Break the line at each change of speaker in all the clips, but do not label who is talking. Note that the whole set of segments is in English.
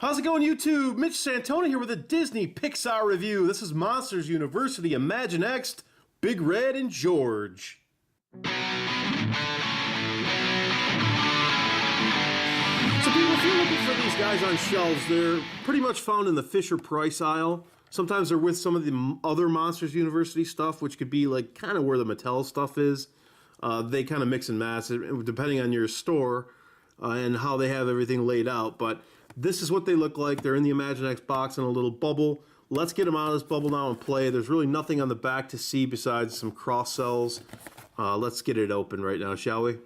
How's it going, YouTube? Mitch Santona here with a Disney Pixar review. This is Monsters University, Imaginext, Big Red, and George. So people, if you're looking for these guys on shelves, they're pretty much found in the Fisher-Price aisle. Sometimes they're with some of the other Monsters University stuff, which could be like kind of where the Mattel stuff is. They kind of mix and match depending on your store and how they have everything laid out. But this is what they look like. They're in the Imaginext box in a little bubble. Let's get them out of this bubble now and play. There's really nothing on the back to see besides some cross cells. Let's get it open right now, shall we?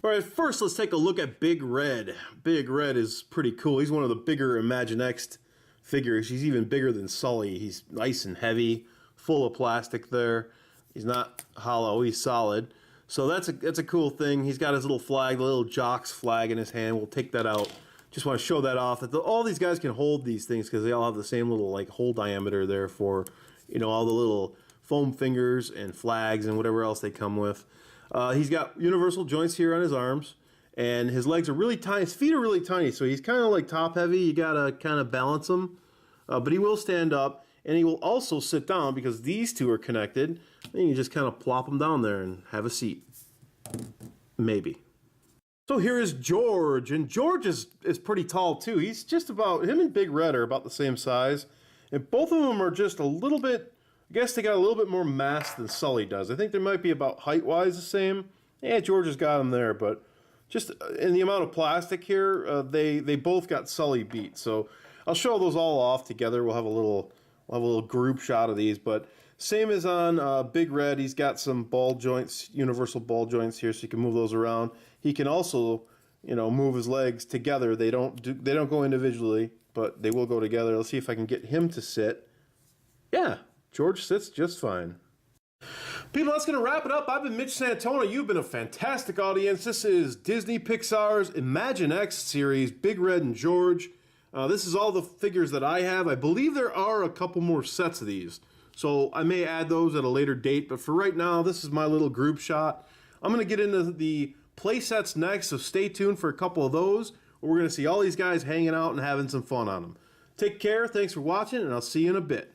All right, first let's take a look at Big Red. Big Red is pretty cool. He's one of the bigger Imaginext figures. He's even bigger than Sully. He's nice and heavy, full of plastic there. He's not hollow, he's solid. So that's a cool thing. He's got his little flag, the little Jocks flag in his hand. We'll take that out. Just want to show that off. That all these guys can hold these things because they all have the same little like hole diameter there for, you know, all the little foam fingers and flags and whatever else they come with. He's got universal joints here on his arms, and his legs are really tiny. His feet are really tiny, so he's kind of like top heavy. You gotta kind of balance him, but he will stand up, and he will also sit down because these two are connected. And you just kind of plop him down there and have a seat, maybe. So here is George, and George is pretty tall too. He's just about, him and Big Red are about the same size, and both of them are just a little bit, I guess they got a little bit more mass than Sully does. I think they might be about height-wise the same. Yeah, George has got him there, but just in the amount of plastic here, they both got Sully beat. So I'll show those all off together. We'll have a little group shot of these, but same as on Big Red, he's got some ball joints, universal ball joints here, so you can move those around. He can also, you know, move his legs together. They don't go individually, but they will go together. Let's see if I can get him to sit. Yeah, George sits just fine. People, that's going to wrap it up. I've been Mitch Santona. You've been a fantastic audience. This is Disney Pixar's Imaginext series, Big Red and George. This is all the figures that I have. I believe there are a couple more sets of these, so I may add those at a later date. But for right now, this is my little group shot. I'm going to get into the play sets next, so stay tuned for a couple of those. We're going to see all these guys hanging out and having some fun on them. Take care. Thanks for watching, and I'll see you in a bit.